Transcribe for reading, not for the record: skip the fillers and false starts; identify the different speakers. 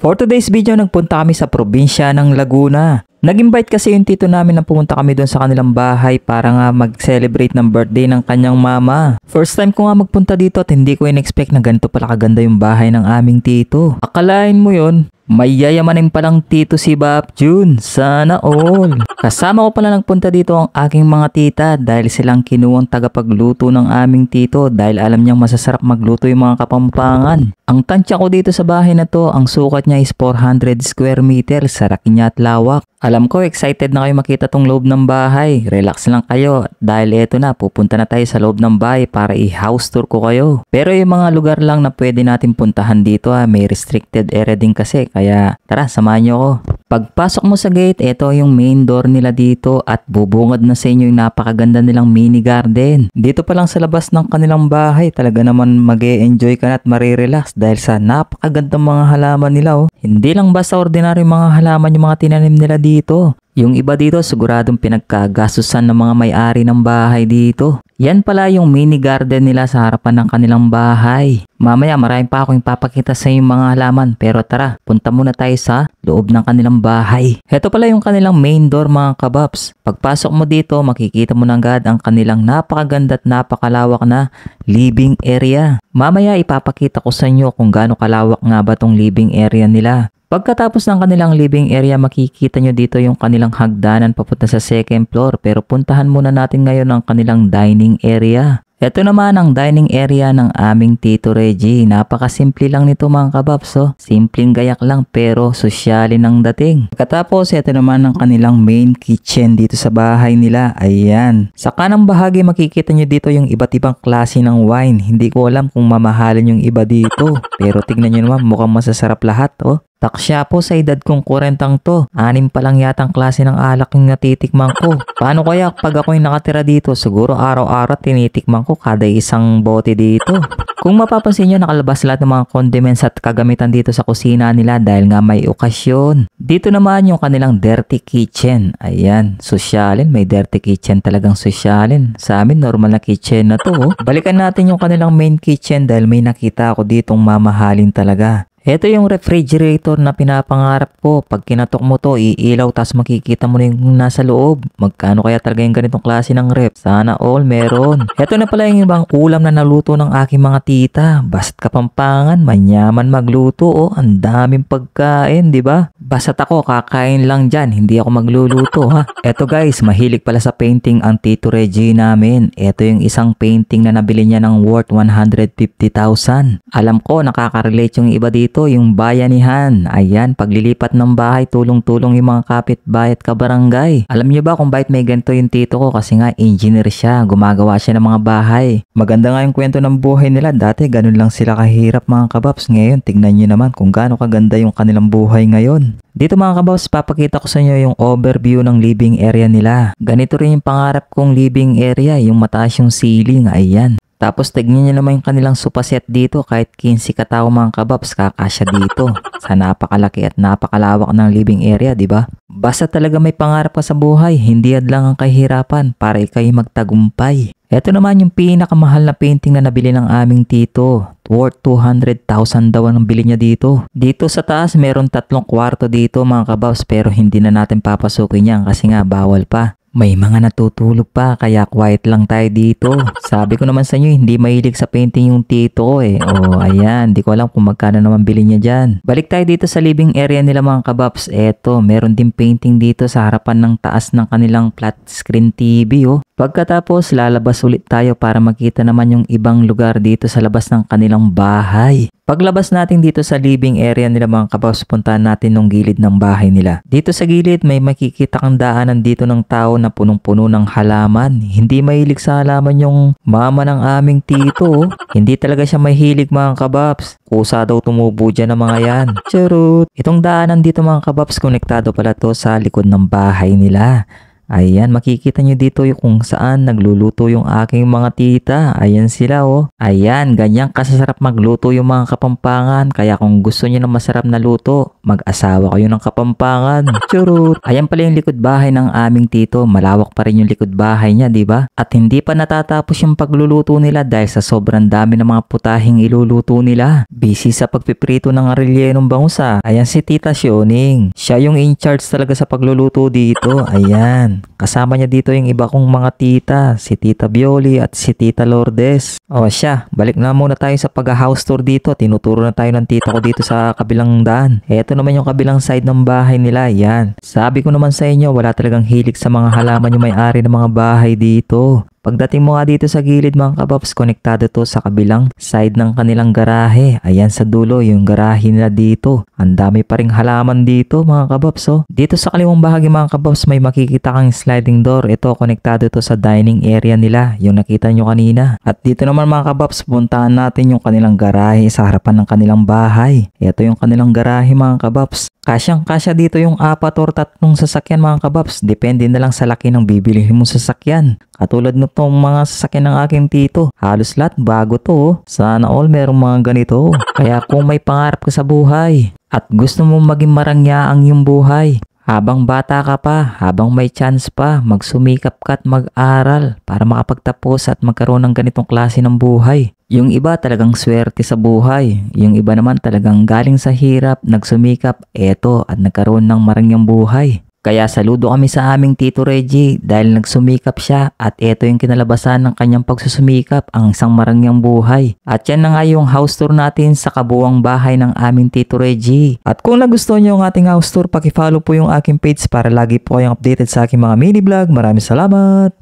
Speaker 1: For today's video, nagpunta kami sa probinsya ng Laguna. Nag-invite kasi yung tito namin na pumunta kami doon sa kanilang bahay para nga mag-celebrate ng birthday ng kanyang mama. First time ko nga magpunta dito at hindi ko in-expect na ganito pala kaganda yung bahay ng aming tito. Akalain mo yon, may yayamanin palang tito si Bap Jun. Sana all. Kasama ko pala nagpunta dito ang aking mga tita dahil silang kinuwang tagapagluto ng aming tito dahil alam niyang masasarap magluto yung mga Kapampangan. Ang tansya ko dito sa bahay na to, ang sukat niya is 400 square meter, saraki niya at lawak. Alam ko excited na kayo makita tong loob ng bahay. Relax lang kayo dahil eto na, pupunta na tayo sa loob ng bahay para i-house tour ko kayo. Pero yung mga lugar lang na pwede natin puntahan dito may restricted area din kasi. Kaya tara, samahan niyo ako. Pagpasok mo sa gate, ito yung main door nila dito at bubungad na sa inyo yung napakaganda nilang mini garden. Dito pa lang sa labas ng kanilang bahay, talaga naman mag-e-enjoy ka na at marirelax dahil sa napakagandang mga halaman nila. Hindi lang basta ordinary mga halaman yung mga tinanim nila dito. Yung iba dito siguradong pinagkagastusan ng mga may-ari ng bahay dito. Yan pala yung mini garden nila sa harapan ng kanilang bahay. Mamaya maraming pa akong ipapakita sa yung mga halaman, pero tara, punta muna tayo sa loob ng kanilang bahay. Heto pala yung kanilang main door mga kababs. Pagpasok mo dito, makikita mo na agad ang kanilang napakaganda at napakalawak na living area. Mamaya ipapakita ko sa inyo kung gaano kalawak nga ba tong living area nila. Pagkatapos ng kanilang living area, makikita nyo dito yung kanilang hagdanan papunta sa second floor. Pero puntahan muna natin ngayon ang kanilang dining area. Ito naman ang dining area ng aming Tito Reggie. Napakasimple lang nito mga kababs. Simpleng gayak lang pero sosyalin ang dating. Pagkatapos, ito naman ang kanilang main kitchen dito sa bahay nila. Ayan. Sa kanang bahagi makikita nyo dito yung iba't ibang klase ng wine. Hindi ko alam kung mamahalin yung iba dito. Pero tignan nyo naman, mukhang masasarap lahat. Taksya po sa edad kong 40 to. 6 pa lang yatang klase ng alak yung natitikman ko. Paano kaya pag ako'y nakatira dito? Siguro araw-araw tinitikman ko kada isang bote dito. Kung mapapansin nyo, nakalabas lahat ng mga condiments at kagamitan dito sa kusina nila dahil nga may okasyon. Dito naman yung kanilang dirty kitchen. Ayan, sosyalin. May dirty kitchen talagang sosyalin. Sa amin, normal na kitchen na to. Balikan natin yung kanilang main kitchen dahil may nakita ako ditong mamahalin talaga. Ito yung refrigerator na pinapangarap ko. Pag kinatok mo to, iilaw tas makikita mo na yung nasa loob. Magkano kaya talaga yung ganitong klase ng ref? Sana all meron. Ito na pala yung ibang ulam na naluto ng aking mga tita. Basta't Kapampangan, manyaman magluto. Ang daming pagkain, di ba? Basta't ako, kakain lang dyan. Hindi ako magluluto, ha? Ito guys, mahilig pala sa painting ang Tito Reggie namin. Ito yung isang painting na nabili niya ng worth 150,000. Alam ko, nakaka-relate yung iba dito. Yung bayanihan. Ayan, paglilipat ng bahay, tulong-tulong yung mga kapitbahay at kabarangay. Alam niyo ba kung bakit may ganito yung tito ko? Kasi nga engineer siya, gumagawa siya ng mga bahay. Maganda nga yung kwento ng buhay nila. Dati ganun lang sila kahirap mga kababs. Ngayon, tignan niyo naman kung gaano kaganda yung kanilang buhay ngayon. Dito mga kababs, papakita ko sa inyo yung overview ng living area nila. Ganito rin yung pangarap kong living area, yung mataas yung ceiling. Ayan. Tapos tignan nyo naman yung kanilang sofa set dito, kahit 15 katao mga kababs, kakasya dito. Sa napakalaki at napakalawak ng living area, di ba? Basta talaga may pangarap ka sa buhay, hindi lang ang kahirapan para ikay magtagumpay. Ito naman yung pinakamahal na painting na nabili ng aming tito. Worth 200,000 daw ang bili niya dito. Dito sa taas, meron 3 kwarto dito mga kababs, pero hindi na natin papasukin yan kasi nga bawal pa. May mga natutulog pa kaya quiet lang tayo dito. Sabi ko naman sa inyo, hindi mahilig sa painting yung tito ko ayan, di ko alam kung magkano naman bili niya dyan. Balik tayo dito sa living area nila mga kababs. Eto, meron din painting dito sa harapan ng taas ng kanilang flat screen TV. Pagkatapos, lalabas ulit tayo para makita naman yung ibang lugar dito sa labas ng kanilang bahay. Paglabas natin dito sa living area nila mga kababs, puntahan natin yung gilid ng bahay nila. Dito sa gilid may makikita kang daanan dito ng tao na punong-puno ng halaman. Hindi mahilig sa halaman yung mama ng aming tito. Hindi talaga siya mahilig mga kababs. Kusa daw tumubo dyan ng mga yan. Charot! Itong daanan dito mga kababs, konektado pala to sa likod ng bahay nila. Ayan, makikita nyo dito yung kung saan nagluluto yung aking mga tita. Ayan sila oh. Ayan, ganyan kasasarap magluto yung mga Kapampangan. Kaya kung gusto nyo ng masarap na luto, mag-asawa kayo ng Kapampangan. Churut! Ayan pala yung likod bahay ng aming tito. Malawak pa rin yung likod bahay niya, di ba? At hindi pa natatapos yung pagluluto nila dahil sa sobrang dami ng mga putahing iluluto nila. Busy sa pagpiprito ng rellenong bangusa. Ayan si Tita Sioning. Siya yung in charge talaga sa pagluluto dito. Ayan. Kasama niya dito yung iba kong mga tita, si Tita Bioli at si Tita Lourdes. O siya, balik na muna tayo sa pag-house tour dito. Tinuturo na tayo ng tita ko dito sa kabilang daan. Eto naman yung kabilang side ng bahay nila. Yan. Sabi ko naman sa inyo, wala talagang hilig sa mga halaman yung may-ari ng mga bahay dito. Pagdating mo nga dito sa gilid mga kababs, konektado to sa kabilang side ng kanilang garahe. Ayan sa dulo yung garahe nila dito. Ang dami pa ring halaman dito mga kababs oh. Dito sa kaliwang bahagi mga kababs may makikita kang sliding door. Ito konektado to sa dining area nila, yung nakita nyo kanina. At dito naman mga kababs, puntahan natin yung kanilang garahe sa harapan ng kanilang bahay. Ito yung kanilang garahe mga kababs. Kasyang-kasya dito yung 4 or 3 sasakyan mga kababs. Depende na lang sa laki ng bibilihin mong sasakyan. Katulad nitong mga sasakyan ng aking tito. Halos lahat bago to oh. Sana all merong mga ganito. Kaya kung may pangarap ka sa buhay at gusto mong maging marangyaang yung buhay, habang bata ka pa, habang may chance pa, magsumikap ka at mag-aral para makapagtapos at magkaroon ng ganitong klase ng buhay. Yung iba talagang swerte sa buhay. Yung iba naman talagang galing sa hirap, nagsumikap, eto at nagkaroon ng marangyang buhay. Kaya saludo kami sa aming Tito Reggie dahil nagsumikap siya at eto yung kinalabasan ng kanyang pagsusumikap, ang isang marangyang buhay. At yan na nga yung house tour natin sa kabuwang bahay ng aming Tito Reggie. At kung nagustuhan nyo ang ating house tour, pakifollow po yung aking page para lagi po kayong updated sa aking mga mini vlog. Maraming salamat!